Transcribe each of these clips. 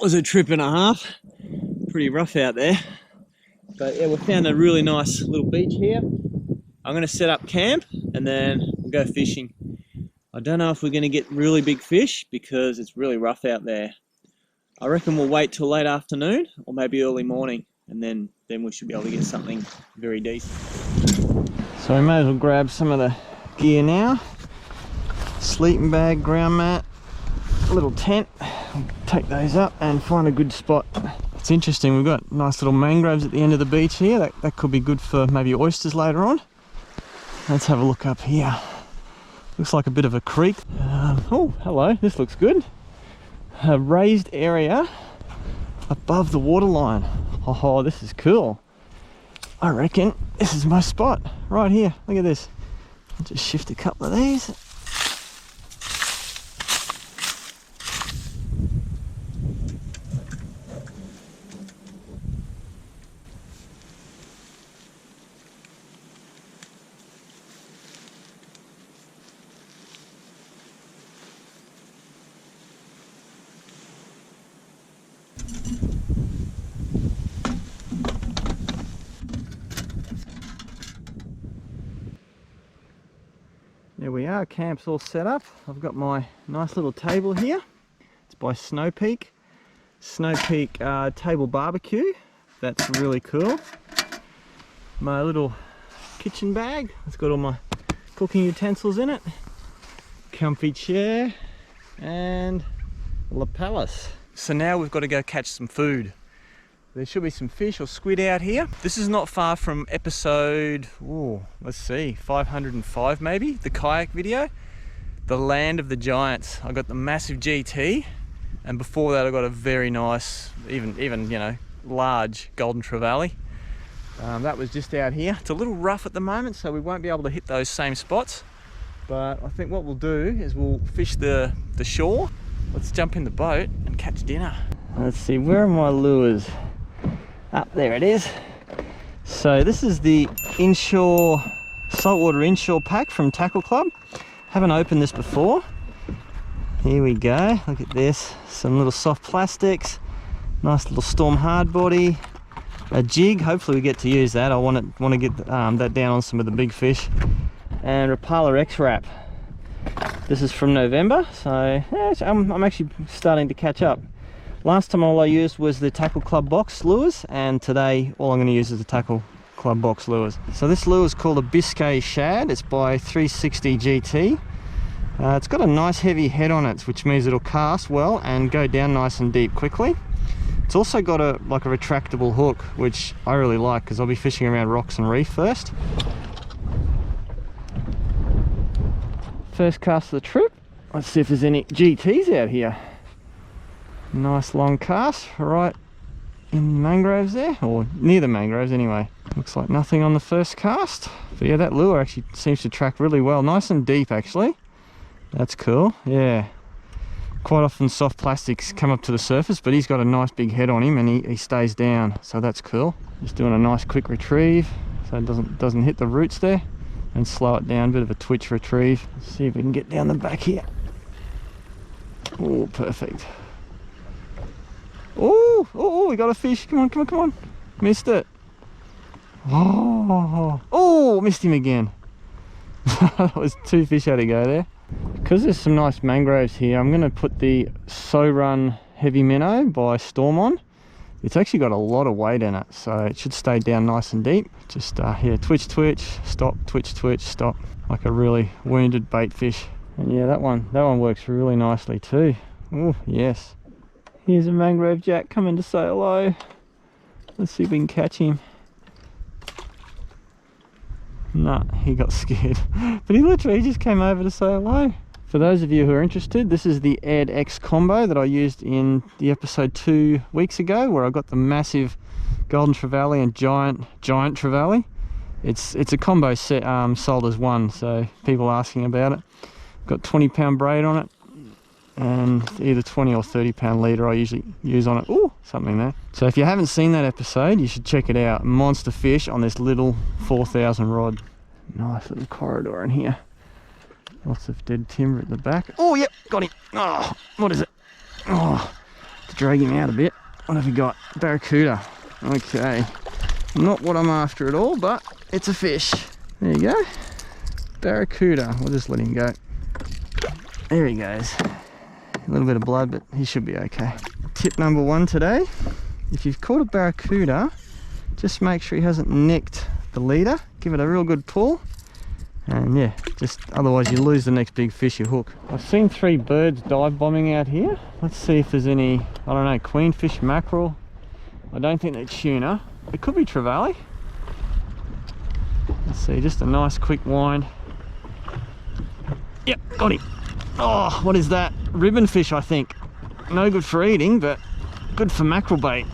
was a trip and a half. Pretty rough out there. But yeah, we found a really nice little beach here. I'm going to set up camp and then we'll go fishing. I don't know if we're going to get really big fish because it's really rough out there. I reckon we'll wait till late afternoon or maybe early morning, and then we should be able to get something very decent. So we may as well grab some of the gear now. Sleeping bag, ground mat, little tent. We'll take those up and find a good spot. It's interesting, we've got nice little mangroves at the end of the beach here. That could be good for maybe oysters later on. Let's have a look up here. Looks like a bit of a creek. Oh, hello, this looks good. A raised area above the waterline. Oh, this is cool. I reckon this is my spot right here. Look at this. I'll just shift a couple of these. There we are, camp's all set up. I've got my nice little table here. It's by Snow Peak. Snow Peak table barbecue. That's really cool. My little kitchen bag. It's got all my cooking utensils in it. Comfy chair and lapellis. So now we've got to go catch some food. There should be some fish or squid out here. This is not far from episode, let's see, 505 maybe, the kayak video. The Land of the Giants. I got the massive GT, and before that I got a very nice, even you know, large golden trevally. That was just out here. It's a little rough at the moment, so we won't be able to hit those same spots. But I think what we'll do is we'll fish the shore. Let's jump in the boat and catch dinner. Let's see, where are my lures? Up there it is. So this is the inshore, saltwater inshore pack from Tackle Club. Haven't opened this before. Here we go, look at this. Some little soft plastics, nice little Storm hard body, a jig, hopefully we get to use that. I want to get that down on some of the big fish. And Rapala X-Wrap. This is from November, so yeah, I'm actually starting to catch up. Last time all I used was the Tackle Club box lures, and today all I'm going to use is the Tackle Club box lures. So this lure is called a Biscay Shad. It's by 360 GT. It's got a nice heavy head on it, which means it'll cast well and go down nice and deep quickly. It's also got a retractable hook, which I really like because I'll be fishing around rocks and reef first. First cast of the trip. Let's see if there's any GTs out here. Nice long cast right in the mangroves there, or near the mangroves anyway. Looks like nothing on the first cast. But yeah, that lure actually seems to track really well. Nice and deep actually. That's cool, yeah. Quite often soft plastics come up to the surface, but he's got a nice big head on him and he stays down, so that's cool. Just doing a nice quick retrieve so it doesn't hit the roots there, and slow it down, bit of a twitch retrieve. Let's see if we can get down the back here. Oh, perfect. Oh, we got a fish. Come on. Missed it. Oh, missed him again. That was two fish had to go there. Because there's some nice mangroves here, I'm going to put the So Run Heavy Minnow by Storm on. It's actually got a lot of weight in it, so it should stay down nice and deep. Just here, twitch, stop, twitch, stop, like a really wounded bait fish. And yeah, that one works really nicely too. Oh, yes. Here's a mangrove jack coming to say hello. Let's see if we can catch him. Nah, he got scared. But he literally just came over to say hello. For those of you who are interested, this is the Ed X combo that I used in the episode 2 weeks ago, where I got the massive golden trevally and giant trevally. It's a combo set, sold as one, so people asking about it. Got 20-pound braid on it, and either 20 or 30-pound leader I usually use on it. Oh, something there. So if you haven't seen that episode, you should check it out. Monster fish on this little 4,000 rod. Nice little corridor in here. Lots of dead timber at the back. Oh, yep, got him. Oh, what is it? Oh, to drag him out a bit. What have we got? Barracuda. Okay. Not what I'm after at all, but it's a fish. There you go. Barracuda. We'll just let him go. There he goes. A little bit of blood, but he should be okay. Tip number 1 today. If you've caught a barracuda, just make sure he hasn't nicked the leader. Give it a real good pull. And yeah, just otherwise you lose the next big fish you hook. I've seen 3 birds dive bombing out here. Let's see if there's any, I don't know, queenfish, mackerel. I don't think they're tuna. It could be trevally. Let's see, just a nice quick wind. Yep, got him. Oh, what is that? Ribbon fish, I think. No good for eating, but good for mackerel bait.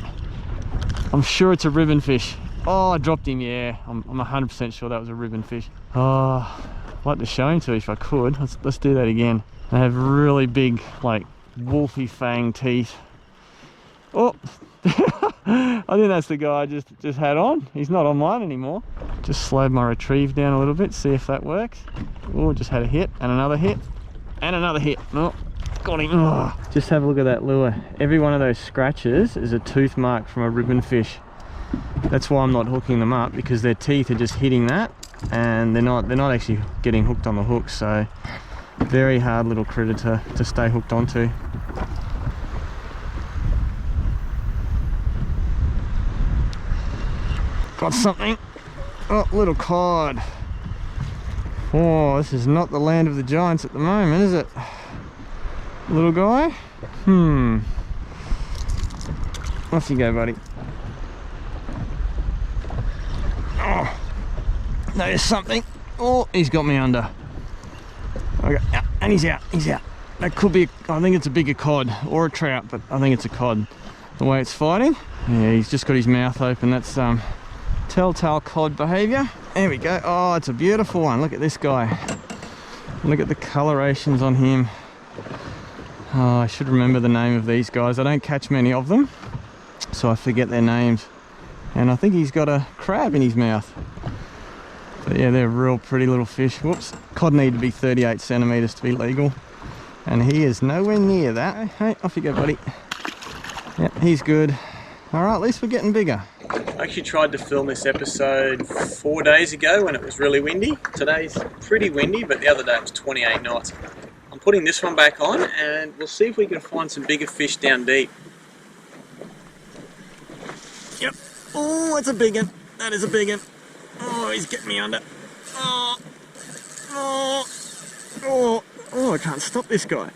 I'm sure it's a ribbon fish. Oh, I dropped him, yeah. I'm 100% sure that was a ribbon fish. Oh, I'd like to show him to you if I could. Let's do that again. They have really big, like, wolfy fang teeth. Oh, I think that's the guy I just had on. He's not on mine anymore. Just slowed my retrieve down a little bit, see if that works. Oh, just had a hit, and another hit, and another hit. Oh, got him. Oh. Just have a look at that lure. Every one of those scratches is a tooth mark from a ribbon fish. That's why I'm not hooking them up, because their teeth are just hitting that, and they're not actually getting hooked on the hook. So very hard little critter to stay hooked onto. Got something. Oh, little cod. Oh, this is not the land of the giants at the moment, is it? Little guy? Off you go, buddy. Oh, there's something. Oh, he's got me under. Okay, yeah, and he's out, That could be, I think it's a bigger cod or a trout, but I think it's a cod. The way it's fighting. Yeah, he's just got his mouth open. That's telltale cod behavior. There we go. Oh, it's a beautiful one. Look at this guy. Look at the colorations on him. Oh, I should remember the name of these guys. I don't catch many of them, so I forget their names. And I think he's got a crab in his mouth. But yeah, they're real pretty little fish. Whoops. Cod need to be 38 centimeters to be legal, and he is nowhere near that. Hey, off you go, buddy. Yep, he's good. All right, at least we're getting bigger. I actually tried to film this episode 4 days ago when it was really windy. Today's pretty windy, but the other day it was 28 knots. I'm putting this one back on, and we'll see if we can find some bigger fish down deep. Yep. Oh, it's a big one. That is a big one. Oh, he's getting me under. Oh, oh, oh, oh, I can't stop this guy.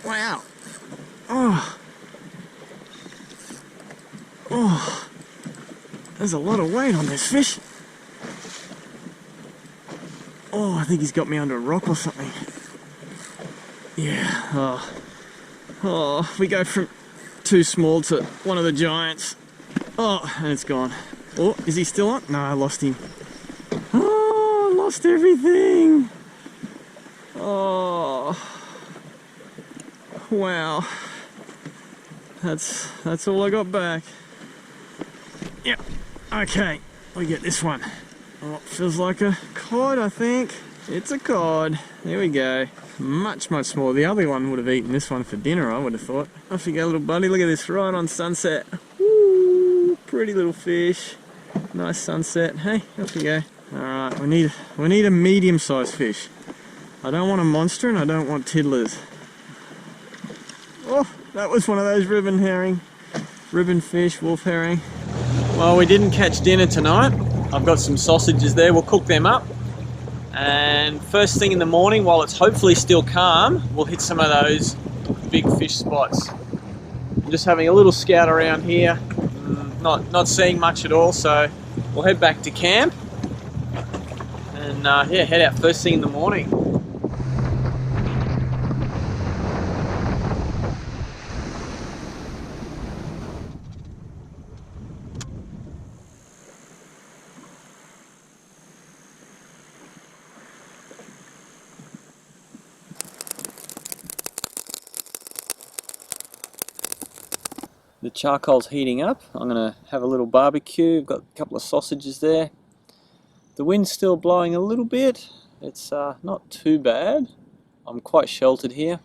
Wow. Oh. Oh, there's a lot of weight on this fish. Oh, I think he's got me under a rock or something. Yeah, oh, we go from too small to one of the giants. Oh, and it's gone. Oh, is he still on? No, I lost him. Oh, I lost everything. Oh, wow. That's all I got back. Yep, okay, we get this one. Oh, feels like a cod, I think. It's a cod. There we go. Much, much smaller. The other one would have eaten this one for dinner, I would have thought. Off you go, little buddy. Look at this, right on sunset. Woo, pretty little fish. Nice sunset. Hey, off you go. Alright, we need a medium-sized fish. I don't want a monster, and I don't want tiddlers. Oh, that was one of those ribbon herring. Ribbon fish, wolf herring. Well, we didn't catch dinner tonight. I've got some sausages there, we'll cook them up. And first thing in the morning, while it's hopefully still calm, we'll hit some of those big fish spots. I'm just having a little scout around here, not seeing much at all, so we'll head back to camp and yeah, head out first thing in the morning. The charcoal's heating up. I'm going to have a little barbecue. I've got a couple of sausages there. The wind's still blowing a little bit. It's not too bad. I'm quite sheltered here.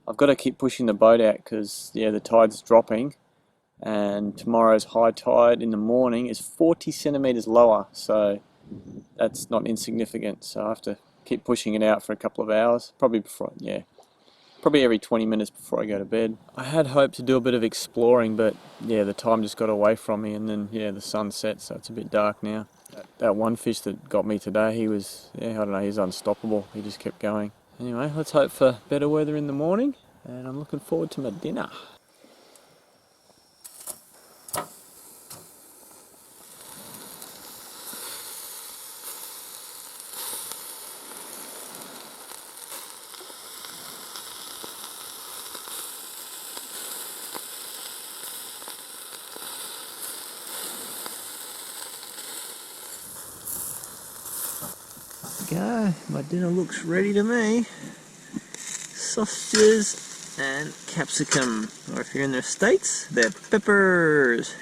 I've got to keep pushing the boat out because yeah, the tide's dropping, and tomorrow's high tide in the morning is 40 centimeters lower, so that's not insignificant. So I have to keep pushing it out for a couple of hours, probably before, yeah, probably every 20 minutes before I go to bed. I had hoped to do a bit of exploring, but yeah, the time just got away from me, and then yeah, the sun set, so it's a bit dark now. That one fish that got me today, he was, yeah, I don't know, he's unstoppable. He just kept going. Anyway, let's hope for better weather in the morning, and I'm looking forward to my dinner. Go, my dinner looks ready to me. Sausages and capsicum, or if you're in the States, they're peppers.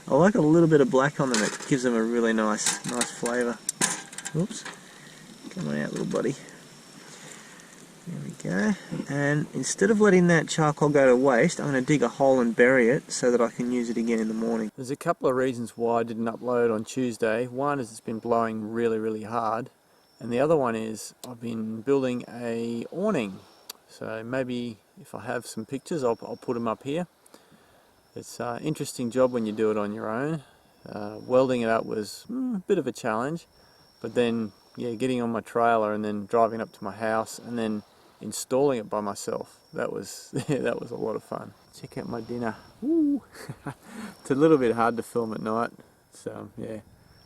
I like a little bit of black on them, it gives them a really nice flavour. Oops, come on out, little buddy. There we go. And instead of letting that charcoal go to waste, I'm going to dig a hole and bury it so that I can use it again in the morning. There's a couple of reasons why I didn't upload on Tuesday. One is it's been blowing really hard, and the other one is I've been building a awning. So maybe if I have some pictures, I'll put them up here. It's an interesting job when you do it on your own. Welding it up was a bit of a challenge, but then yeah, getting on my trailer and then driving up to my house and then installing it by myself, that was that was a lot of fun. Check out my dinner. Woo. It's a little bit hard to film at night, so yeah,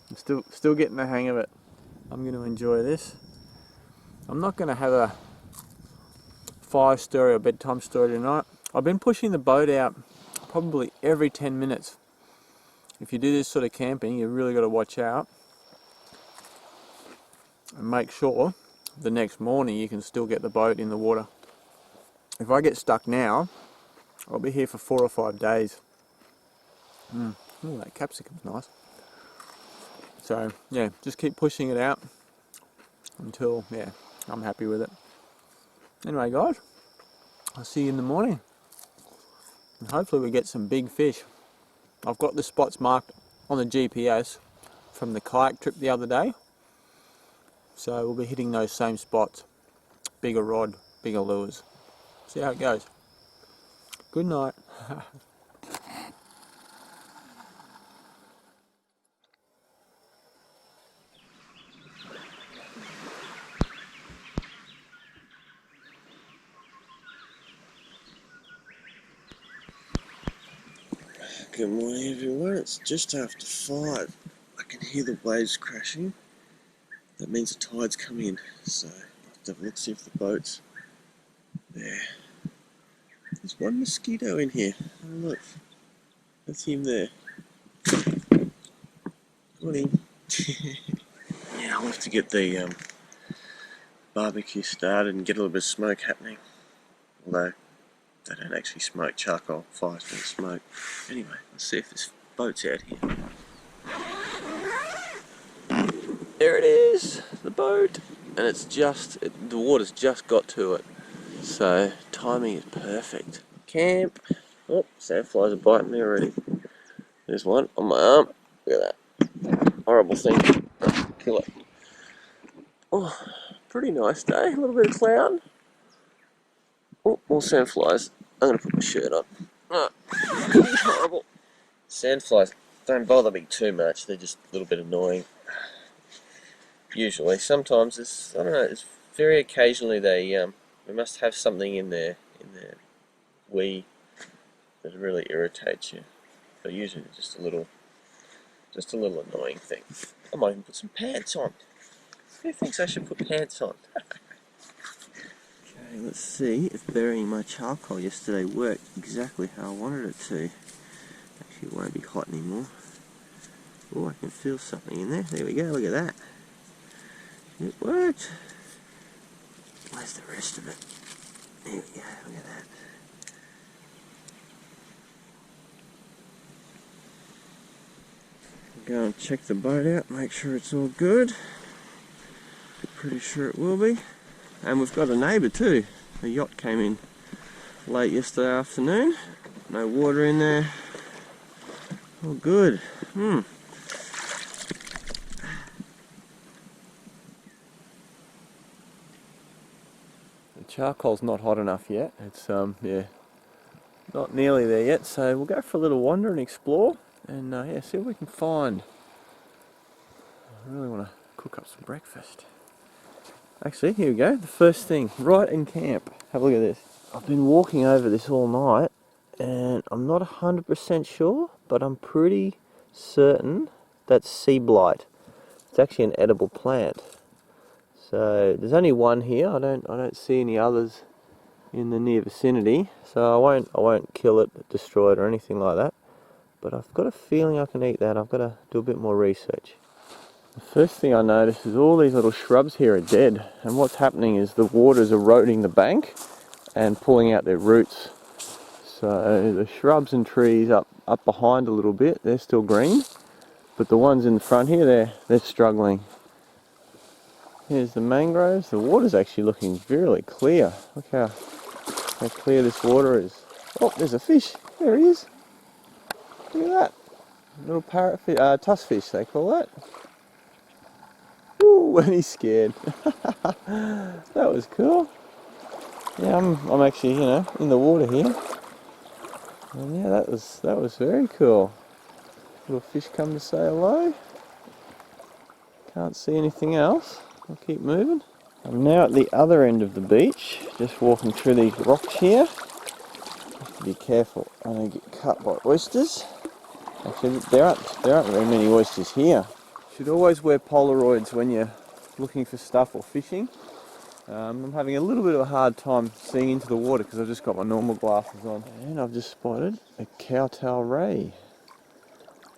I'm still getting the hang of it. I'm going to enjoy this. I'm not going to have a fire story or bedtime story tonight. I've been pushing the boat out probably every 10 minutes. If you do this sort of camping, you really got to watch out and make sure the next morning you can still get the boat in the water. If I get stuck now, I'll be here for 4 or 5 days. Ooh, that capsicum's nice. So yeah, just keep pushing it out until yeah, I'm happy with it. Anyway guys, I'll see you in the morning, and hopefully we get some big fish. I've got the spots marked on the GPS from the kayak trip the other day, so we'll be hitting those same spots. Bigger rod, bigger lures. See how it goes. Good night. Good morning everyone, it's just after 5. I can hear the waves crashing. That means the tide's coming in, so I'll have to have a look, see if the boat's there. There's one mosquito in here. Oh look, that's him there. Morning. Yeah, I'll have to get the barbecue started and get a little bit of smoke happening. Although they don't actually smoke charcoal, fires don't smoke. Anyway, let's see if this boat's out here. There it is, the boat, and it's just, the water's just got to it, so timing is perfect. Camp. Oh, sandflies are biting me already. There's one on my arm. Look at that horrible thing. Oh, kill it. Oh, pretty nice day. A little bit of cloud. Oh, more sandflies. I'm gonna put my shirt on. Oh, horrible. Sandflies don't bother me too much. They're just a little bit annoying. Usually, sometimes it's, I don't know, it's very occasionally they must have something in their wee that really irritates you. But usually it's just a little annoying thing. I might even put some pants on. Who thinks I should put pants on? Okay, let's see if burying my charcoal yesterday worked exactly how I wanted it to. Actually, it won't be hot anymore. Oh, I can feel something in there. There we go, look at that. It worked. Where's the rest of it? There we go, look at that. Go and check the boat out, make sure it's all good. Pretty sure it will be. And we've got a neighbour too. The yacht came in late yesterday afternoon. No water in there. All good. The charcoal's not hot enough yet. It's yeah, not nearly there yet. So we'll go for a little wander and explore, and yeah, see what we can find. I really want to cook up some breakfast. Actually, here we go. The first thing, right in camp. Have a look at this. I've been walking over this all night, and I'm not 100% sure, but I'm pretty certain that's sea blight. It's actually an edible plant. So there's only one here. I don't see any others in the near vicinity. So I won't kill it, destroy it, or anything like that. But I've got a feeling I can eat that. I've got to do a bit more research. The first thing I notice is all these little shrubs here are dead, and what's happening is the water's eroding the bank and pulling out their roots. So the shrubs and trees up behind a little bit, they're still green, but the ones in the front here, they're struggling. Here's the mangroves. The water's actually looking really clear. Look how clear this water is. Oh, there's a fish. There he is. Look at that. Little parrotfish, tuskfish they call that. Ooh, and he's scared. That was cool. Yeah, I'm actually, in the water here. And yeah, that was very cool. Little fish come to say hello. Can't see anything else. I'll keep moving. I'm now at the other end of the beach, just walking through these rocks here. Have to be careful, I don't get cut by oysters. Actually, there aren't very many oysters here. You should always wear Polaroids when you're looking for stuff or fishing. I'm having a little bit of a hard time seeing into the water because I've just got my normal glasses on. And I've just spotted a cowtail ray.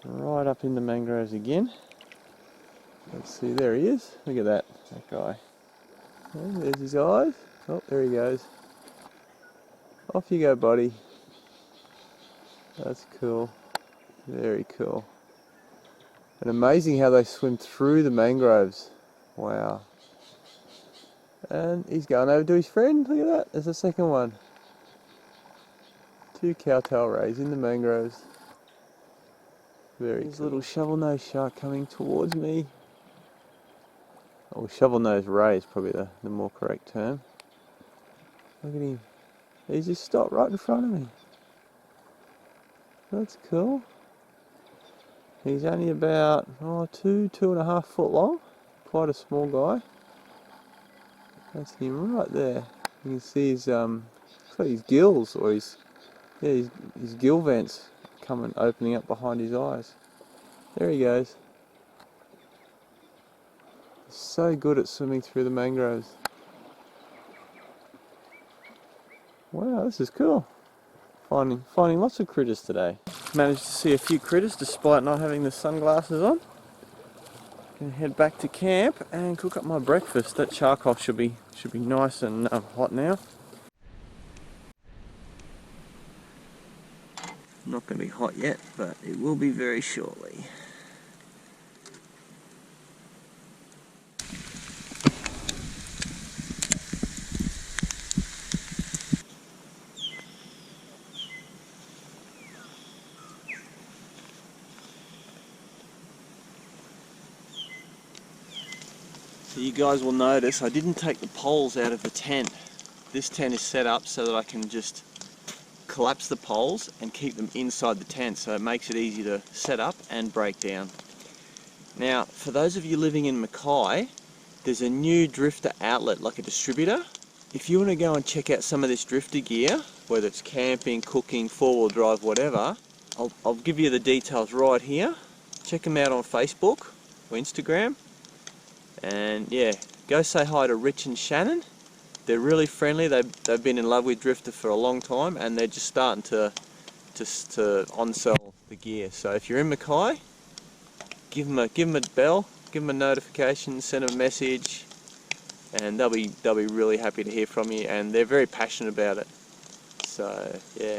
Right up in the mangroves again. Let's see, there he is. Look at that guy. Oh, there's his eyes. Oh, there he goes. Off you go, buddy. That's cool. Very cool. And amazing how they swim through the mangroves. Wow. And he's going over to his friend. Look at that. There's a second one. 2 cowtail rays in the mangroves. Very cool. There's a little shovel-nosed shark coming towards me. Oh, shovel-nosed ray is probably the more correct term. Look at him. He's just stopped right in front of me. That's cool. He's only about 2.5 foot long. Quite a small guy. That's him right there. You can see his his gills, or his gill vents opening up behind his eyes. There he goes. He's so good at swimming through the mangroves. Wow, this is cool. Finding lots of critters today. Managed to see a few critters despite not having the sunglasses on. Gonna head back to camp and cook up my breakfast. That charcoal should be nice and hot now. Not going to be hot yet, but it will be very shortly. So you guys will notice I didn't take the poles out of the tent. This tent is set up so that I can just collapse the poles and keep them inside the tent, so it makes it easy to set up and break down. Now, for those of you living in Mackay, there's a new drifter outlet, like a distributor. If you want to go and check out some of this drifter gear, whether it's camping, cooking, four-wheel drive, whatever, I'll give you the details right here. Check them out on Facebook or Instagram. And yeah, go say hi to Rich and Shannon. They're really friendly. They've been in love with drifter for a long time, and they're just starting to on-sell the gear. So if you're in Mackay, give them a bell, give them a notification, send them a message, and they'll be really happy to hear from you. And they're very passionate about it. So yeah,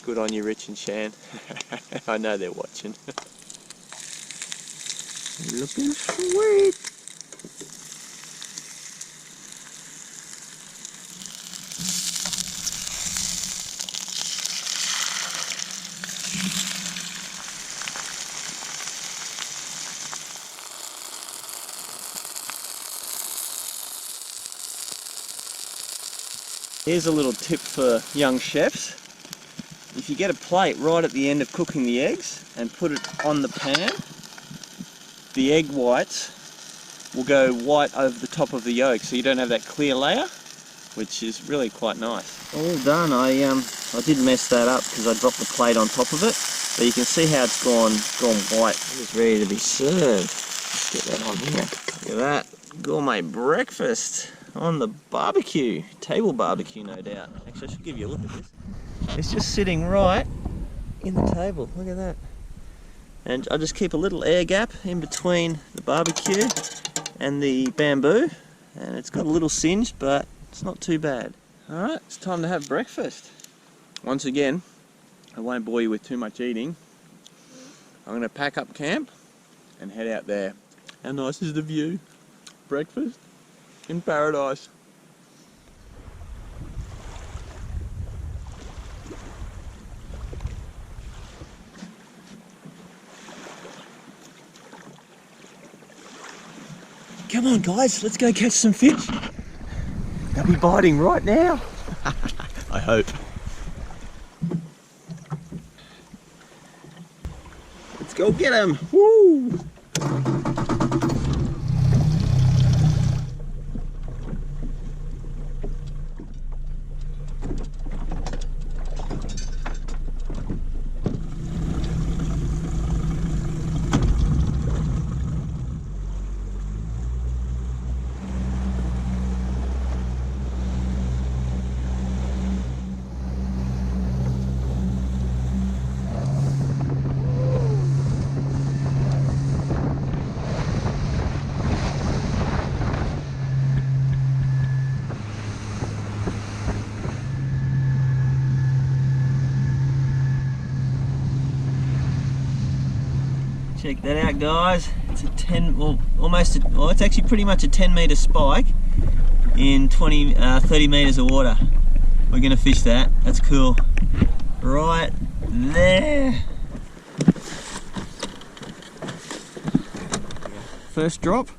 good on you, Rich and Shan. I know they're watching. Looking sweet. Here's a little tip for young chefs. If you get a plate right at the end of cooking the eggs and put it on the pan, the egg whites will go white over the top of the yolk, so you don't have that clear layer, which is really quite nice. All done. I did mess that up because I dropped the plate on top of it, but you can see how it's gone white. It's ready to be served. Let's get that on here. Look at that, gourmet breakfast on the barbecue, table barbecue, no doubt. Actually, I should give you a look at this. It's just sitting right in the table. Look at that. And I just keep a little air gap in between the barbecue and the bamboo, and it's got a little singe, but it's not too bad. Alright, it's time to have breakfast. Once again, I won't bore you with too much eating. I'm going to pack up camp and head out there. How nice is the view? Breakfast in paradise. Come on guys, let's go catch some fish. They'll be biting right now. I hope. Let's go get them. Woo! Check that out guys, it's a 10, well almost, it's actually pretty much a 10 metre spike in 30 metres of water. We're going to fish that, that's cool. Right there. First drop.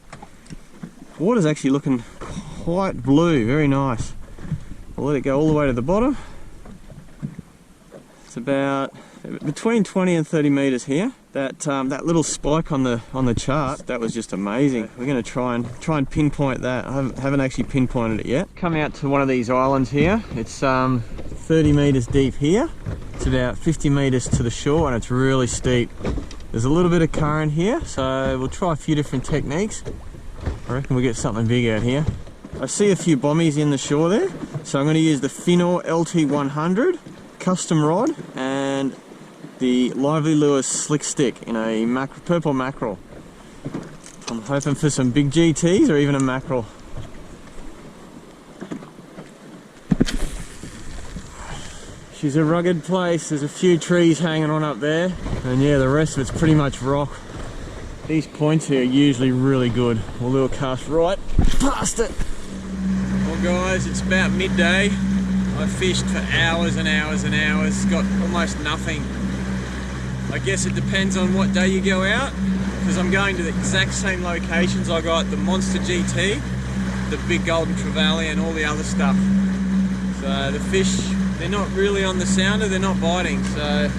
Water's actually looking quite blue, very nice. I'll let it go all the way to the bottom. It's about between 20 and 30 metres here. That little spike on the chart, that was just amazing. We're going to try and pinpoint that. I haven't actually pinpointed it yet. Come out to one of these islands here. It's 30 metres deep here. It's about 50 metres to the shore and it's really steep. There's a little bit of current here, so we'll try a few different techniques. I reckon we'll get something big out here. I see a few bommies in the shore there, so I'm going to use the Finor LT100 custom rod and the Lively Lures slick stick in a purple mackerel. I'm hoping for some big GTs or even a mackerel. She's a rugged place, there's a few trees hanging on up there, and yeah, the rest of it's pretty much rock. These points here are usually really good. We'll lure cast right past it. Well guys, it's about midday. I fished for hours and hours and hours, got almost nothing. I guess it depends on what day you go out, because I'm going to the exact same locations. I got the Monster GT, the big golden trevally and all the other stuff. So the fish, they're not really on the sounder, they're not biting, so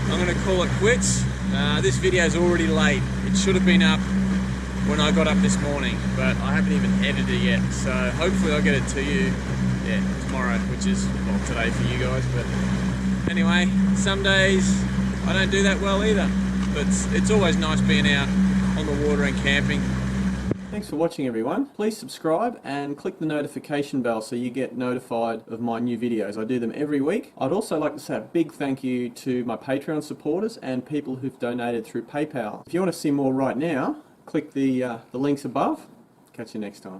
I'm going to call it quits. This video is already late. It should have been up when I got up this morning, but I haven't even edited it yet, so hopefully I'll get it to you tomorrow, which is, well, today for you guys. But anyway, some days I don't do that well either, but it's always nice being out on the water and camping. Thanks for watching everyone. Please subscribe and click the notification bell so you get notified of my new videos. I do them every week. I'd also like to say a big thank you to my Patreon supporters and people who've donated through PayPal. If you want to see more right now, click the links above. Catch you next time.